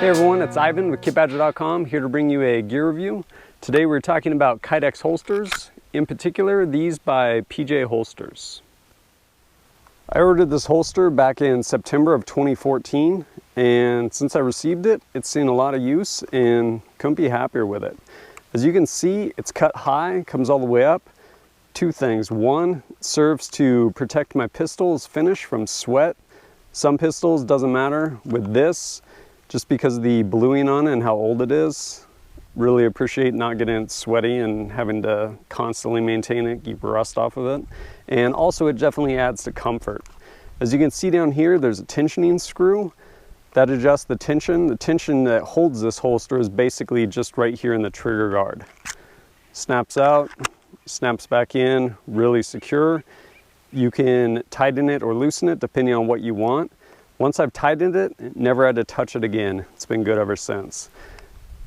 Hey everyone, it's Ivan with kitbadger.com, here to bring you a gear review. Today we're talking about Kydex holsters, in particular these by PJ Holsters. I ordered this holster back in September of 2014, and since I received it, it's seen a lot of use and couldn't be happier with it. As you can see, it's cut high, comes all the way up. Two things. One, it serves to protect my pistol's finish from sweat. Some pistols, doesn't matter. With this, just because of the bluing on it and how old it is, really appreciate not getting it sweaty and having to constantly maintain it, keep rust off of it. And also it definitely adds to comfort. As you can see down here, there's a tensioning screw that adjusts the tension. The tension that holds this holster is basically just right here in the trigger guard. Snaps out, snaps back in, really secure. You can tighten it or loosen it depending on what you want. Once I've tightened it, never had to touch it again. It's been good ever since.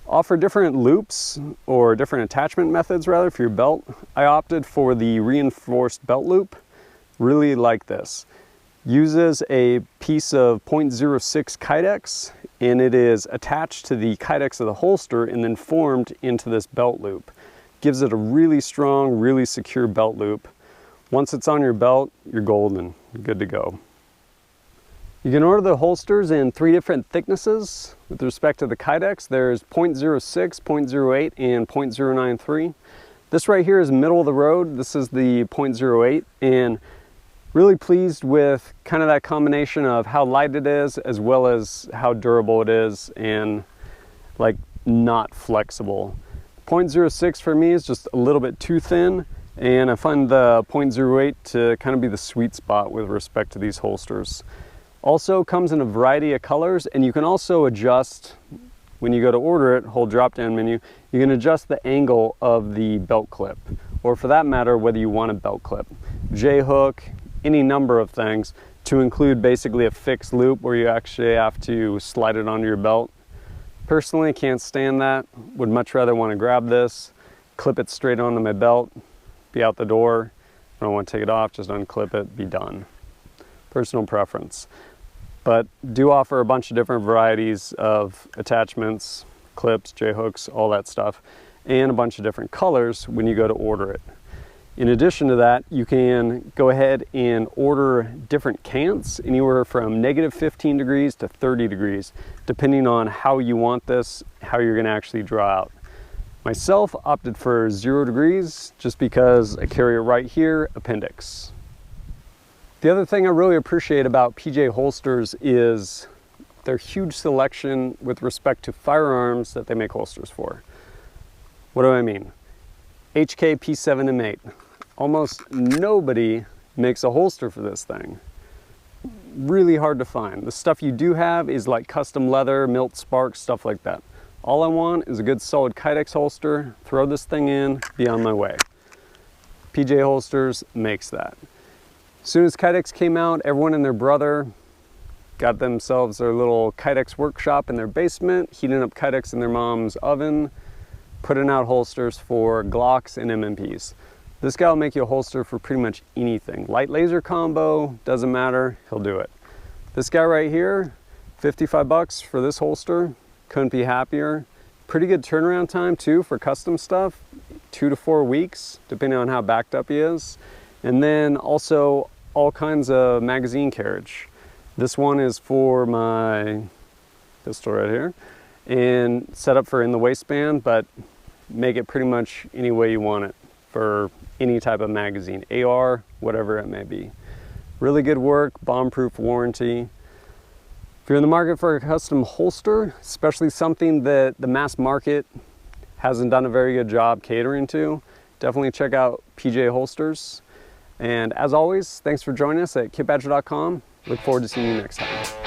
Offer different loops or different attachment methods rather for your belt. I opted for the reinforced belt loop. Really like this. Uses a piece of 0.06 Kydex, and it is attached to the Kydex of the holster and then formed into this belt loop. Gives it a really strong, really secure belt loop. Once it's on your belt, you're golden, good to go. You can order the holsters in 3 different thicknesses. With respect to the Kydex, there's 0.06, 0.08, and 0.093. This right here is middle of the road. This is the 0.08, and really pleased with kind of that combination of how light it is as well as how durable it is and like not flexible. 0.06 for me is just a little bit too thin, and I find the 0.08 to kind of be the sweet spot with respect to these holsters. Also comes in a variety of colors, and you can also adjust, when you go to order it, hold drop down menu, you can adjust the angle of the belt clip, or for that matter, whether you want a belt clip. J-hook, any number of things, to include basically a fixed loop where you actually have to slide it onto your belt. Personally, can't stand that. Would much rather want to grab this, clip it straight onto my belt, be out the door. I don't want to take it off, just unclip it, be done. Personal preference. But do offer a bunch of different varieties of attachments, clips, J-hooks, all that stuff, and a bunch of different colors when you go to order it. In addition to that, you can go ahead and order different cants, anywhere from -15 degrees to 30 degrees, depending on how you want this, how you're gonna actually draw out. Myself opted for 0 degrees, just because I carry it right here, appendix. The other thing I really appreciate about PJ Holsters is their huge selection with respect to firearms that they make holsters for. What do I mean? HK P7 M8. Almost nobody makes a holster for this thing. Really hard to find. The stuff you do have is like custom leather, Milt Spark, stuff like that. All I want is a good solid Kydex holster, throw this thing in, be on my way. PJ Holsters makes that. As soon as Kydex came out, everyone and their brother got themselves their little Kydex workshop in their basement, heating up Kydex in their mom's oven, putting out holsters for Glocks and MMPs. This guy will make you a holster for pretty much anything. Light laser combo, doesn't matter, he'll do it. This guy right here, 55 bucks for this holster, couldn't be happier. Pretty good turnaround time too for custom stuff, 2 to 4 weeks, depending on how backed up he is. And then also all kinds of magazine carriage. This one is for my pistol right here, and set up for in the waistband, but make it pretty much any way you want it for any type of magazine, AR, whatever it may be. Really good work, bomb-proof warranty. If you're in the market for a custom holster, especially something that the mass market hasn't done a very good job catering to, definitely check out PJ Holsters. And as always, thanks for joining us at kitbadger.com. Look forward to seeing you next time.